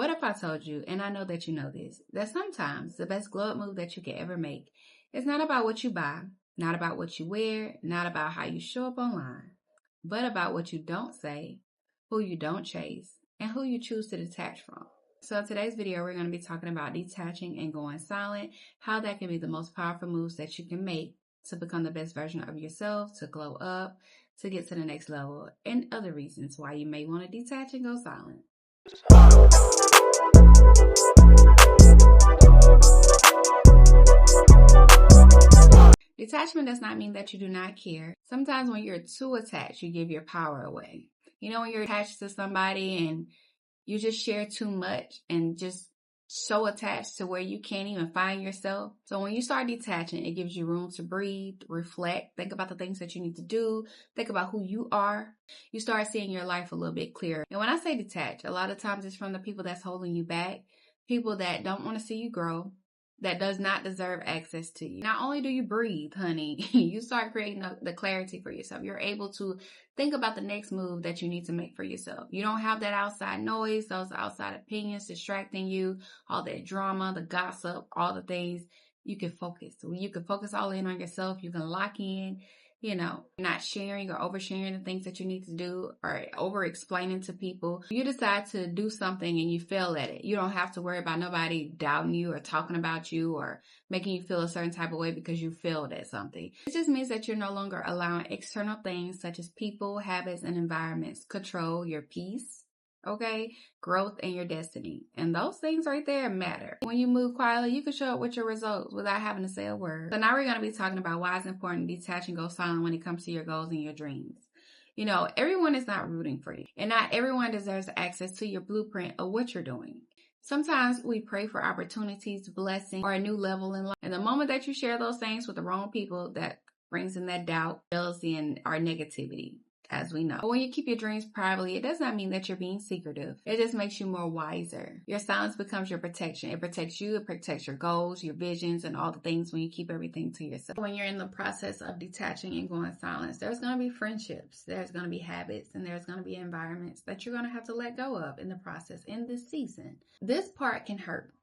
What if I told you, and I know that you know this, that sometimes the best glow up move that you can ever make is not about what you buy, not about what you wear, not about how you show up online, but about what you don't say, who you don't chase, and who you choose to detach from. So in today's video, we're going to be talking about detaching and going silent, how that can be the most powerful moves that you can make to become the best version of yourself, to glow up, to get to the next level, and other reasons why you may want to detach and go silent. Detachment does not mean that you do not care. Sometimes when you're too attached, you give your power away. You know, when you're attached to somebody and you just share too much and just so attached to where you can't even find yourself. So when you start detaching, it gives you room to breathe, reflect, think about the things that you need to do, think about who you are. You start seeing your life a little bit clearer. And when I say detach, a lot of times it's from the people that's holding you back, people that don't want to see you grow, that does not deserve access to you. Not only do you breathe, honey, you start creating the clarity for yourself. You're able to think about the next move that you need to make for yourself. You don't have that outside noise, those outside opinions distracting you, all that drama, the gossip, all the things. You can focus. You can focus all in on yourself. You can lock in, not sharing or oversharing the things that you need to do or over explaining to people. You decide to do something and you fail at it. You don't have to worry about nobody doubting you or talking about you or making you feel a certain type of way because you failed at something. It just means that you're no longer allowing external things such as people, habits, and environments control your peace, okay, growth, and your destiny. And those things right there matter. When you move quietly, you can show up with your results without having to say a word. So now we're going to be talking about why it's important to detach and go silent when it comes to your goals and your dreams. You know, everyone is not rooting for you, and not everyone deserves access to your blueprint of what you're doing. Sometimes we pray for opportunities, blessings, or a new level in life. And the moment that you share those things with the wrong people, that brings in that doubt, jealousy, and our negativity, as we know. But when you keep your dreams privately, it does not mean that you're being secretive. It just makes you more wiser. Your silence becomes your protection. It protects you, it protects your goals, your visions, and all the things when you keep everything to yourself. When you're in the process of detaching and going silent, there's going to be friendships, there's going to be habits, and there's going to be environments that you're going to have to let go of in the process in this season. This part can hurt.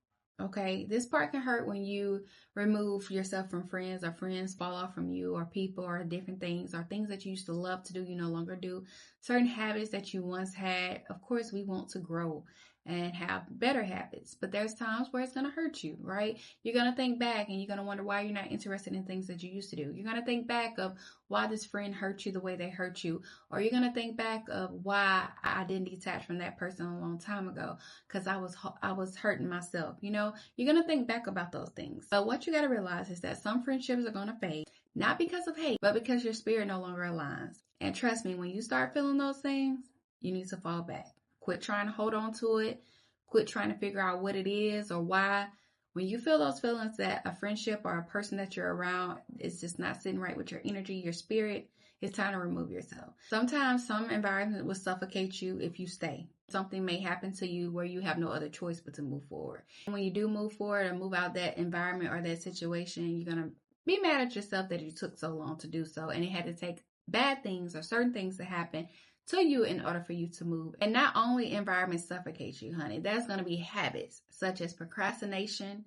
Okay, this part can hurt when you remove yourself from friends, or friends fall off from you, or people, or different things, or things that you used to love to do, you no longer do. Certain habits that you once had. Of course, we want to grow and have better habits, but there's times where it's going to hurt you, right? You're going to think back and you're going to wonder why you're not interested in things that you used to do. You're going to think back of why this friend hurt you the way they hurt you, or you're going to think back of why I didn't detach from that person a long time ago because I was hurting myself. You know, you're going to think back about those things. But what you got to realize is that some friendships are going to fade, not because of hate, but because your spirit no longer aligns. And trust me, when you start feeling those things, you need to fall back. Quit trying to hold on to it. Quit trying to figure out what it is or why. When you feel those feelings that a friendship or a person that you're around is just not sitting right with your energy, your spirit, it's time to remove yourself. Sometimes some environment will suffocate you if you stay. Something may happen to you where you have no other choice but to move forward. And when you do move forward and move out that environment or that situation, you're going to be mad at yourself that you took so long to do so. And it had to take bad things or certain things to happen to you in order for you to move. And not only environments suffocate you, honey, there's going to be habits such as procrastination,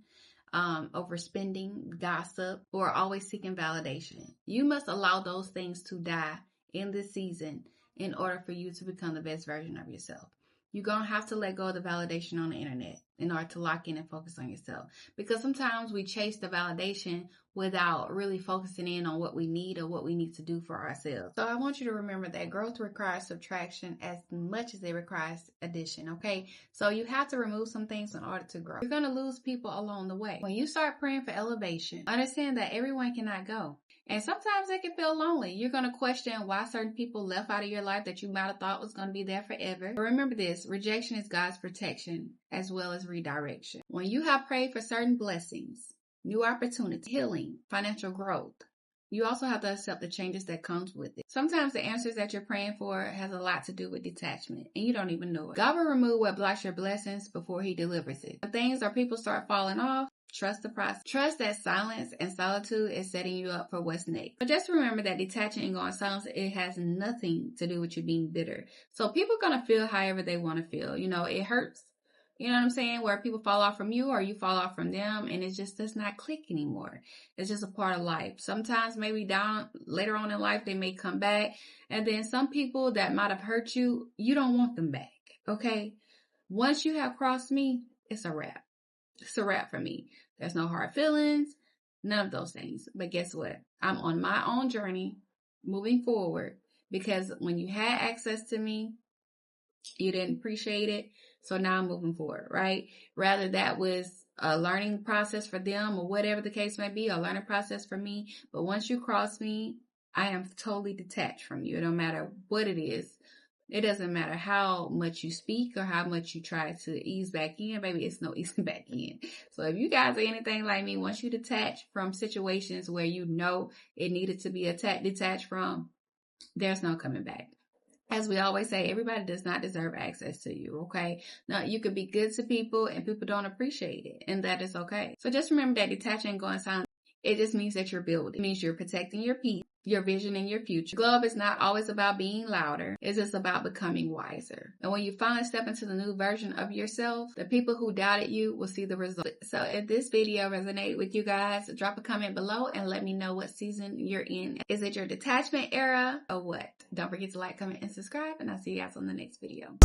overspending, gossip, or always seeking validation. You must allow those things to die in this season in order for you to become the best version of yourself. You're going to have to let go of the validation on the internet in order to lock in and focus on yourself. Because sometimes we chase the validation without really focusing in on what we need or what we need to do for ourselves. So I want you to remember that growth requires subtraction as much as it requires addition, okay? So you have to remove some things in order to grow. You're going to lose people along the way. When you start praying for elevation, understand that everyone cannot go. And sometimes it can feel lonely. You're going to question why certain people left out of your life that you might have thought was going to be there forever. But remember this, rejection is God's protection as well as redirection. When you have prayed for certain blessings, new opportunities, healing, financial growth, you also have to accept the changes that comes with it. Sometimes the answers that you're praying for has a lot to do with detachment, and you don't even know it. God will remove what blocks your blessings before he delivers it. When things or people start falling off, trust the process. Trust that silence and solitude is setting you up for what's next. But just remember that detaching and going silent, it has nothing to do with you being bitter. So people are going to feel however they want to feel. You know, it hurts. You know what I'm saying? Where people fall off from you or you fall off from them, and it just does not click anymore. It's just a part of life. Sometimes maybe down later on in life, they may come back. And then some people that might have hurt you, you don't want them back. Okay. Once you have crossed me, it's a wrap. It's a wrap for me. There's no hard feelings, none of those things. But guess what? I'm on my own journey moving forward, because when you had access to me, you didn't appreciate it. So now I'm moving forward, right? Rather that was a learning process for them or whatever the case may be, a learning process for me. But once you cross me, I am totally detached from you. It don't matter what it is. It doesn't matter how much you speak or how much you try to ease back in, baby, it's no easing back in. So if you guys are anything like me, once you detach from situations where you know it needed to be detached from, there's no coming back. As we always say, everybody does not deserve access to you, okay? Now, you could be good to people and people don't appreciate it, and that is okay. So just remember that detaching and going silent, it just means that you're building. It means you're protecting your peace, your vision, and your future. Glow up is not always about being louder. It's just about becoming wiser. And when you finally step into the new version of yourself, the people who doubted you will see the result. So if this video resonated with you guys, drop a comment below and let me know what season you're in. Is it your detachment era or what? Don't forget to like, comment, and subscribe, and I'll see you guys on the next video.